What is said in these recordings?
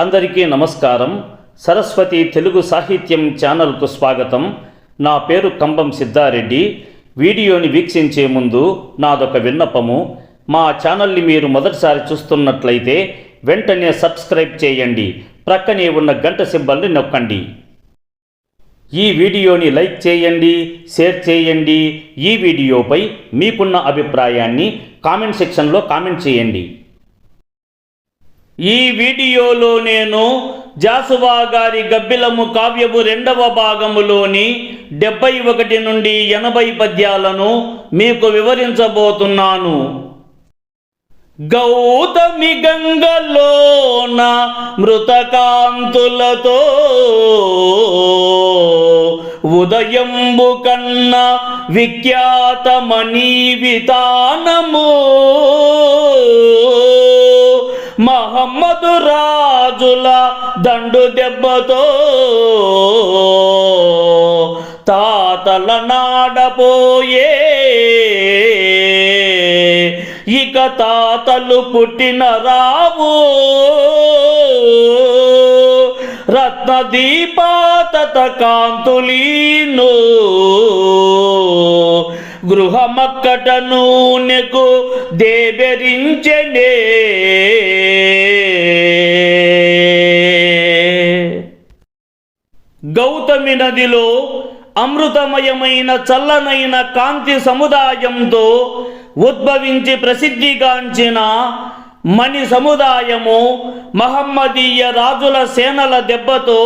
అందరికీ నమస్కారం. సరస్వతి తెలుగు సాహిత్యం ఛానల్కు స్వాగతం. నా పేరు కంబం సిద్ధారెడ్డి. వీడియోని వీక్షించే ముందు నాదొక విన్నపము. మా ఛానల్ని మీరు మొదటిసారి చూస్తున్నట్లయితే వెంటనే సబ్స్క్రైబ్ చేయండి. ప్రక్కనే ఉన్న గంట సింబల్ని నొక్కండి. ఈ వీడియోని లైక్ చేయండి, షేర్ చేయండి. ఈ వీడియోపై మీకున్న అభిప్రాయాన్ని కామెంట్ సెక్షన్లో కామెంట్ చేయండి. ఈ వీడియోలో నేను జాసువా గారి గబ్బిలము కావ్యము 2వ భాగములోని 71 నుండి 80 పద్యాలను మీకు వివరించబోతున్నాను. గౌతమి గంగలోన మృతకాంతులతో ఉదయంబు కన్న విఖ్యాతమణి వితానము మహమ్మదు రాజుల దండు దెబ్బతో తాతల నాడపోయే. ఇక తాతలు పుట్టిన రావు రత్నదీపాతత కాంతులీను గృహమక్కట నూనెకు దేబెరించెనే. గౌతమి నదిలో అమృతమయమైన చల్లనైన కాంతి సముదాయంతో ఉద్భవించి ప్రసిద్ధిగాంచిన మణి సముదాయము మహమ్మదీయ రాజుల సేనల దెబ్బతో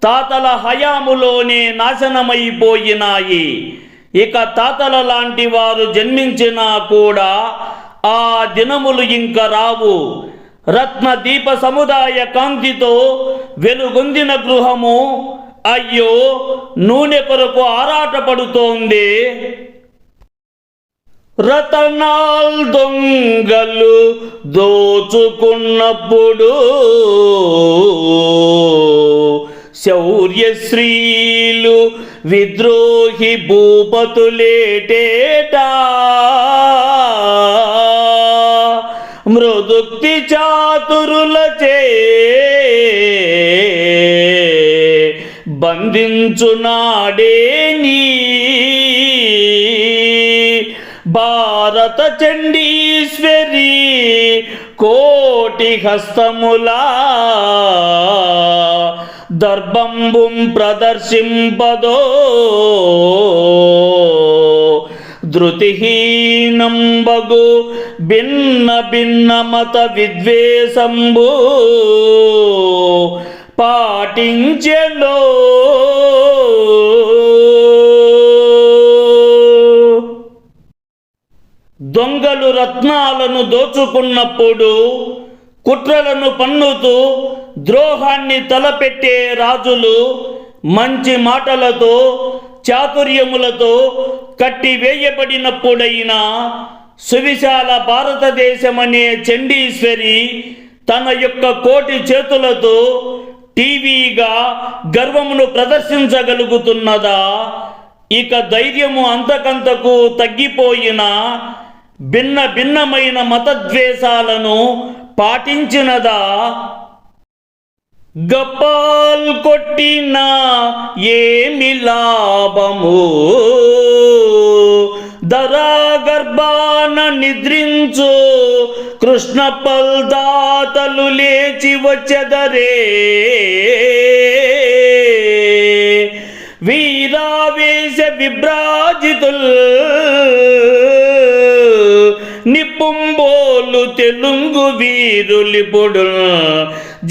తాతల హయాములోనే నాశనమైపోయినాయి. ఇక తాతల లాంటి వారు జన్మించినా కూడా ఆ దినములు ఇంక రావు. రత్న దీప సముదాయ కాంతితో వెలుగొందిన గృహము అయ్యో నూనె కొరకు ఆరాటపడుతోంది. రతనాల్ దొంగలు దోచుకున్నప్పుడు శౌర్యశ్రీలు విద్రోహి భూపతులేటేటా మృదుక్తి చాతురులచే బంధించునాడేని భారత చండీశ్వరి కోటి హస్తములా దర్భంబుం ప్రదర్శింపదో ధృతిహీనంబగు భిన్న భిన్న మత విద్వేషంబు పాటించెలో. దొంగలు రత్నాలను దోచుకున్నప్పుడు కుట్రలను పన్నుతూ ద్రోహాన్ని తలపెట్టే రాజులు మంచి మాటలతో చాతుర్యములతో కట్టివేయబడినప్పుడైనా సువిశాల భారతదేశమనే చండీశ్వరి తన యొక్క కోటి చేతులతో టీవీగా గర్వమును ప్రదర్శించగలుగుతున్నదా? ఇక ధైర్యము అంతకంతకు తగ్గిపోయిన భిన్న భిన్నమైన మతద్వేషాలను పాటించినదా? గప్పాల్ కొట్టినా ఏమి లాభము, దరాగర్భాన నిద్రించు కృష్ణపల్ దాతలు లేచి వచ్చెదరే. వీరావేశ విభ్రాజితుల్ నిపుంబోలు తెలుగు వీరులిపుడు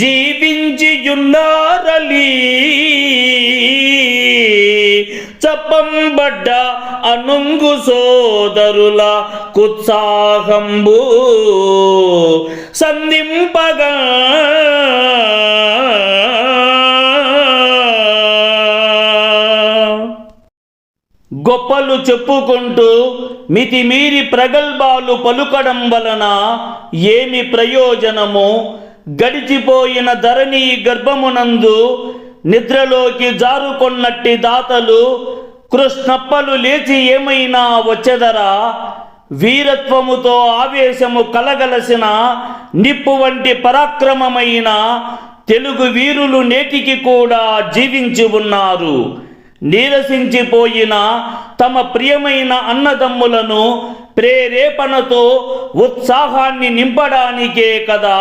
జీవించియున్నారలి చప్పంబడ్డ అనుంగు సోదరుల కుత్సాహంబు సంధింపగా గొప్పలు చెప్పుకుంటూ మితిమీరి ప్రగల్భాలు పలుకడం వలన ఏమి ప్రయోజనము? గడిచిపోయిన ధరణి గర్భమునందు నిద్రలోకి జారుకొన్నట్టి దాతలు కృష్ణప్పలు లేచి ఏమైనా వచ్చెదరా? వీరత్వముతో ఆవేశము కలగలసిన నిప్పు వంటి పరాక్రమమైన తెలుగు వీరులు నేటికి కూడా జీవించి ఉన్నారు. నీరసించిపోయిన తమ ప్రియమైన అన్నదమ్ములను ప్రేరేపణతో ఉత్సాహాన్ని నింపడానికే కదా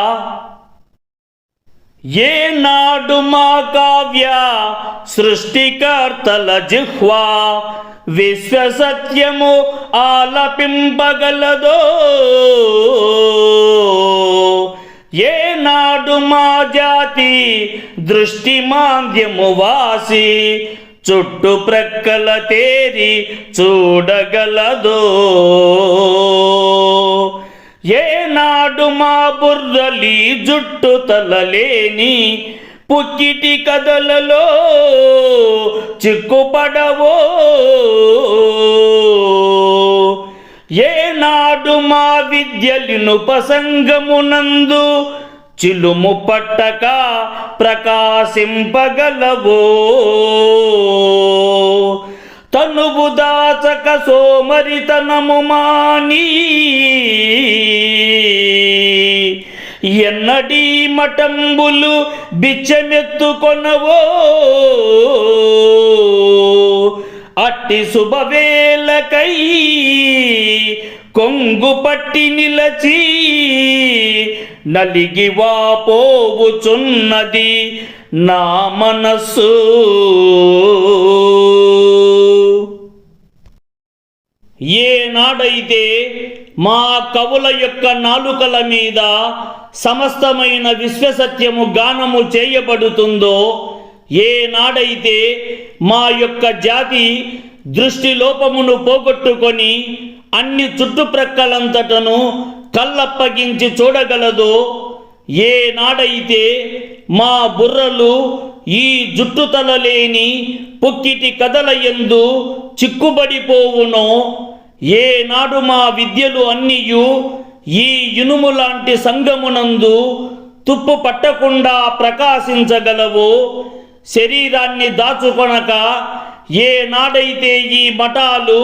ఏనాడు మా కావ్య సృష్టికర్తల జిహ్వా విశ్వసత్యము ఆలపింపగలదో, ఏనాడు మా జాతి దృష్టి మాంద్యము వాసి చుట్టుప్రక్కల తేరి చూడగలదో, ఏనాడు మా బుర్రలి జుట్టు తలలేని పుక్కిటి కథలలో చిక్కుపడవో, ఏనాడు మా విద్యలినుపసంగమునందు చిలుము పట్టక ప్రకాశింపగలవో, తనువు దాచక సోమరితనము మాని ఎన్నడీ మఠంబులు బిచ్చమెత్తుకొనవో, అట్టి శుభవేళకై కొంగు పట్టి నిలచి నలిగి వాపోవుచున్నది నా మనస్సు. ఏనాడైతే మా కవుల యొక్క నాలుకల మీద సమస్తమైన విశ్వసత్యము గానము చేయబడుతుందో, ఏనాడైతే మా యొక్క జాతి దృష్టి లోపమును పోగొట్టుకొని అన్ని చుట్టుప్రక్కలంతటను కళ్ళప్పగించి చూడగలదో, ఏనాడైతే మా బుర్రలు ఈ జుట్టుతల లేని పుక్కిటి కథల యందు చిక్కుబడిపోవునో, ఏనాడు మా విద్యలు అన్నియు ఈ ఇనుము లాంటి సంగమునందు తుప్పు పట్టకుండా ప్రకాశించగలవో, శరీరాన్ని దాచుకొనక ఏనాడైతే ఈ మఠాలు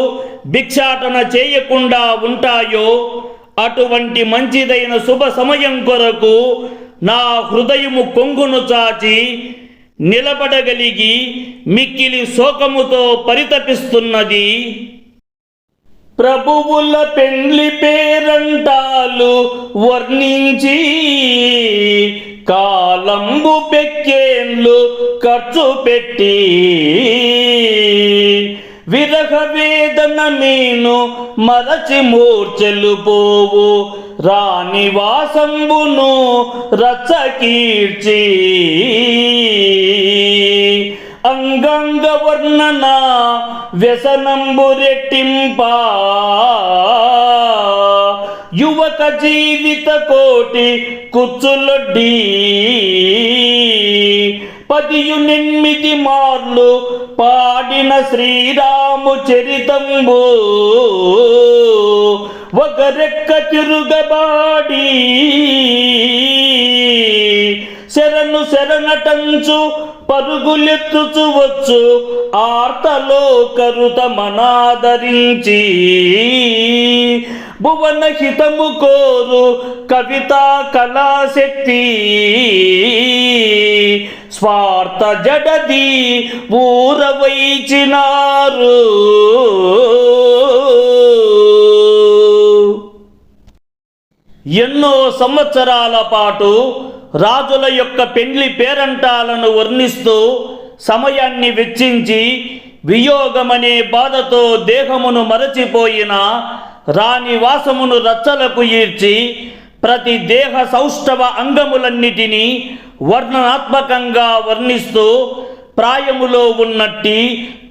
భిక్షాటన చేయకుండా ఉంటాయో, అటువంటి మంచిదైన శుభ సమయం కొరకు నా హృదయము కొంగును చాచి నిలబడగలిగి మిక్కిలి శోకముతో పరితపిస్తున్నది. ప్రభువుల పెండ్లి పేరంటాలు వర్ణించి కాలంబు పెక్కేండ్లు ఖర్చు పెట్టి విరహ వేదన మీను మరచి మూర్చెలు పోవు రాణి వాసంబును రచ్చకీర్చి అంగంగ వర్ణన వ్యసనంబు రెట్టింప యువక జీవిత కోటి కుచ్చులొడ్డి 18 మార్లు పాడిన శ్రీరాము చరితంబు ఒక రెక్క తిరుగబాడి శరణు శరణటంచు పరుగులెత్తుచు వచ్చు ఆర్తలో కరుత మనాదరించి భువన హితము కోరు కవితా కళాశక్తి స్వార్థ జడది ఊరవైచినారు. ఎన్నో సంవత్సరాల పాటు రాజుల యొక్క పెండ్లి పేరంటాలను వర్ణిస్తూ సమయాన్ని వెచ్చించి వియోగమనే బాధతో దేహమును మరచిపోయిన రాణి వాసమును రచ్చలకు ఈడ్చి ప్రతి దేహ సౌష్ఠవ అంగములన్నిటినీ వర్ణనాత్మకంగా వర్ణిస్తూ ప్రాయములో ఉన్నట్టి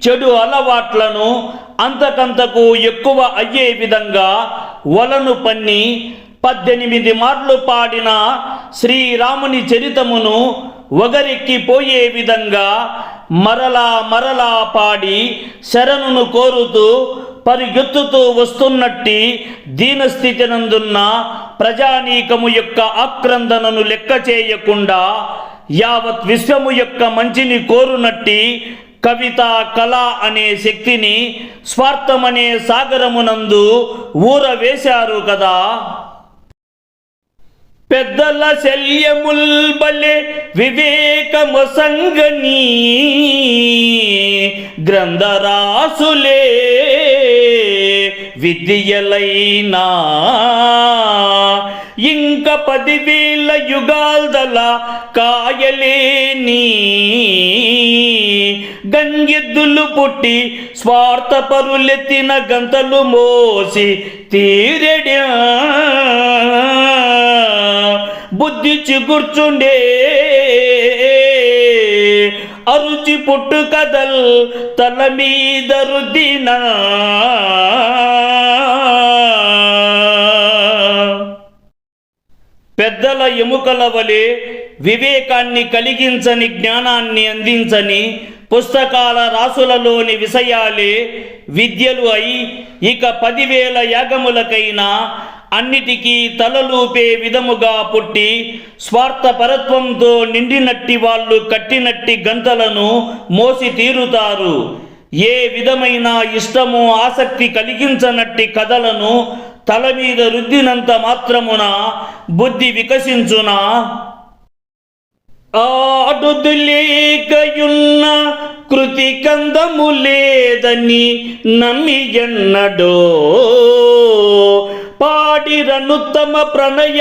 చెడు అలవాట్లను అంతకంతకు ఎక్కువ అయ్యే విధంగా వలను పన్ని 18 మార్లు పాడిన శ్రీరాముని చరితమును ఒగరెక్కిపోయే విధంగా మరలా మరలా పాడి శరణును కోరుతూ పరిగెత్తుతూ వస్తున్నట్టి దీనస్థితి నందున్న ప్రజానీకము యొక్క ఆక్రందనను లెక్క చేయకుండా యావత్ విశ్వము యొక్క మంచిని కోరునట్టి కవిత కళ అనే శక్తిని స్వార్థమనే సాగరమునందు ఊరవేశారు కదా. పెద్దల శల్యముల్ బలే వివేకము సంగని గ్రంథరాసులే విద్యలైనా ఇంక 10,000 యుగాల్దల కాయలేని గంగెద్దులు పుట్టి స్వార్థపరులెత్తిన గంతలు మోసి తీరెడా బుద్ధి చిగుర్చుండే అరుచి పుట్టు కదల్ తల మీద రుద్దిన పెద్దల ఎముకల వలె వివేకాన్ని కలిగించని జ్ఞానాన్ని అందించని పుస్తకాల రాసులలోని విషయాలే విద్యలు అయి ఇక 10,000 యాగములకైనా అన్నిటికీ తలలూపే విధముగా పుట్టి స్వార్థపరత్వంతో నిండినట్టి వాళ్ళు కట్టినట్టి గంతలను మోసి తీరుతారు. ఏ విధమైన ఇష్టము ఆసక్తి కలిగించనట్టి కథలను తల మీద రుద్దినంత మాత్రమున బుద్ధి వికసించునా? ఆడుదులేకయున్న కృతి కందము లేదని నమ్మి ఎన్నడో పాడిరనుత్తమ ప్రణయ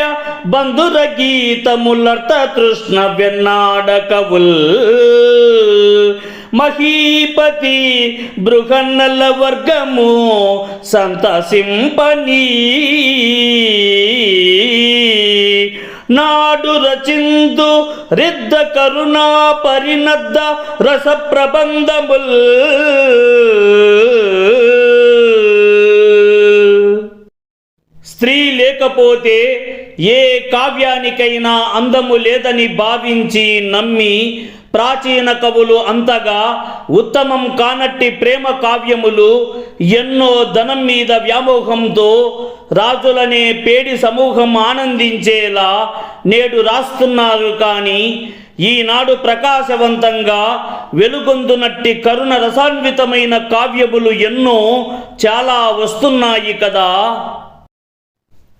బంధుర గీతములర్త తృష్ణ వెన్నాడ కవుల్ మహీపతి బృహన్నల వర్గము సంతసింపని నాడు రచిందు రిద్ద కరుణా పరినద్ద రస ప్రబంధముల్ స్త్రీ లేకపోతే ఏ కావ్యానికైనా అందము లేదని భావించి నమ్మి ప్రాచీన కవులు అంతగా ఉత్తమం కానట్టి ప్రేమ కావ్యములు ఎన్నో ధనం మీద వ్యామోహంతో రాజులనే పేడి సమూహం ఆనందించేలా నేడు రాస్తున్నారు. కానీ ఈనాడు ప్రకాశవంతంగా వెలుగొందునట్టి కరుణ రసాన్వితమైన కావ్యములు ఎన్నో చాలా వస్తున్నాయి కదా.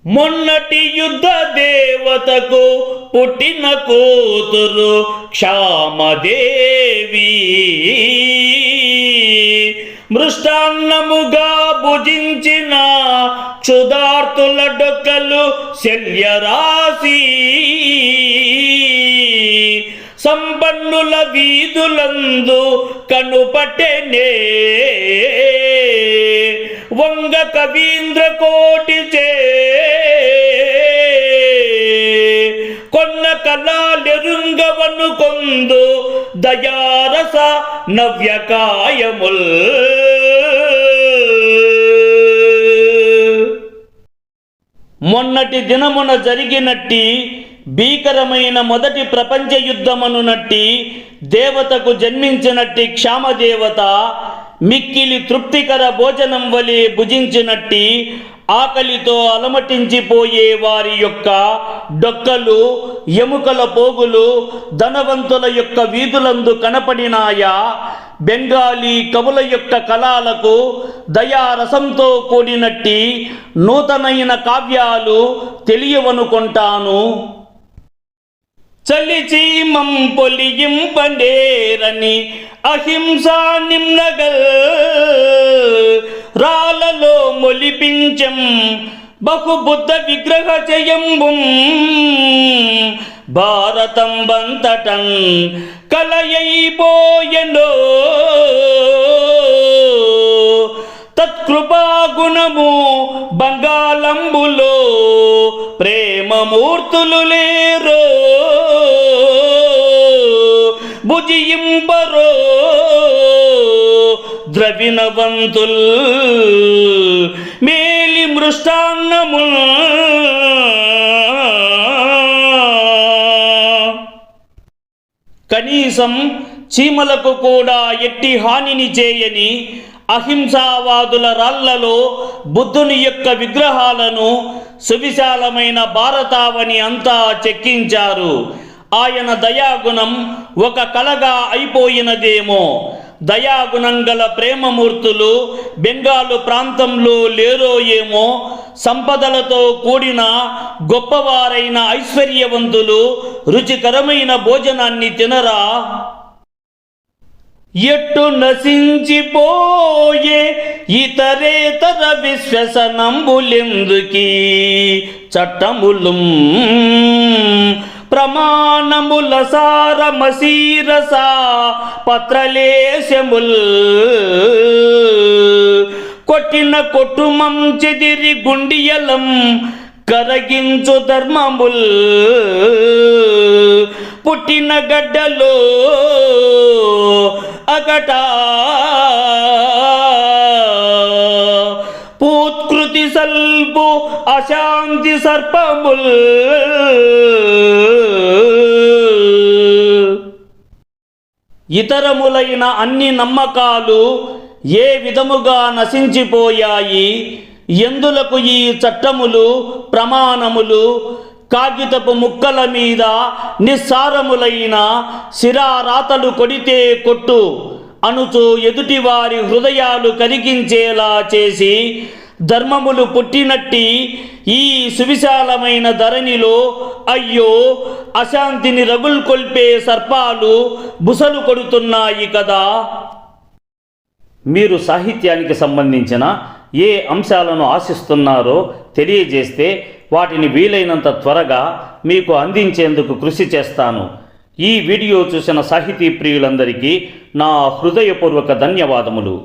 మొన్నటి యుద్ధ దేవతకు పుట్టిన కూతురు క్షామదేవి మృష్టాన్నముగా భుజించిన క్షుధార్తుల డొక్కలు శల్యరాశి సంపన్నుల వీధులందు కనుపట్టెనే వంగ కవీంద్ర కోటిచే కొన్న కళాలెరుంగవను కొందు దయారస నవ్యకాయముల్ మొన్నటి దినమున జరిగినట్టి భీకరమైన మొదటి ప్రపంచ యుద్ధమనునట్టి దేవతకు జన్మించినట్టి క్షామదేవత మిక్కిలి తృప్తికర భోజనం వలె భుజించినట్టి ఆకలితో అలమటించిపోయే వారి యొక్క డొక్కలు ఎముకల పోగులు ధనవంతుల యొక్క వీధులందు కనపడినాయా? బెంగాలీ కవుల యొక్క కళాలకు దయారసంతో కూడినట్టి నూతనైన కావ్యాలు తెలియవనుకుంటాను. చలిచి మంపొలియింపండేరని అహింసా నిమ్నగల్ రాలలో మొలిపించం బహుబుద్ధ విగ్రహ జయంబుం భారతం బంతటం కలయైపోయెనో తత్కృపాగుణము బంగాళంబులో ప్రేమమూర్తులు లేరో భుజింపరో ద్రవిణవంతుల్ మేలి మృష్టాన్నము కనీసం చీమలకు కూడా ఎట్టి హానిని చేయని అహింసావాదుల రాళ్లలో బుద్ధుని యొక్క విగ్రహాలను సువిశాలమైన భారతావని అంతా చెక్కించారు. ఆయన దయాగుణం ఒక కళగా అయిపోయినదేమో. దయాగుణం గల ప్రేమమూర్తులు బెంగాలు ప్రాంతంలో లేరో ఏమో, సంపదలతో కూడిన గొప్పవారైన ఐశ్వర్యవంతులు రుచికరమైన భోజనాన్ని తినరా? ఎట్టు నశించిపోయే ఇతరేతర విశ్వసనంబులెందుకీ, చట్టములు ప్రమాణముల సారమసీరస పత్రలేశముల్, కొట్టిన కొట్టుమం చెదిరి గుండియలం కరగించు ధర్మముల్, పుట్టిన గడ్డలో అగట పూత్కృతి సల్పు అశాంతి సర్పముల్, ఇతరములైన అన్ని నమ్మకాలు ఏ విధముగా నశించిపోయాయి? ఎందులకు ఈ చట్టములు ప్రమాణములు కాగితపు ముక్కల మీద నిస్సారములైన శిరారాతలు కొడితే కొట్టు అనుచు ఎదుటివారి హృదయాలు కరిగించేలా చేసి ధర్మములు పుట్టినట్టి ఈ సువిశాలమైన ధరణిలో అయ్యో అశాంతిని రగుల్కొల్పే సర్పాలు బుసలు కొడుతున్నాయి కదా. మీరు సాహిత్యానికి సంబంధించిన ఏ అంశాలను ఆశిస్తున్నారో తెలియజేస్తే వాటిని వీలైనంత త్వరగా మీకు అందించేందుకు కృషి చేస్తాను. ఈ వీడియో చూసిన సాహితీ ప్రియులందరికీ నా హృదయపూర్వక ధన్యవాదములు.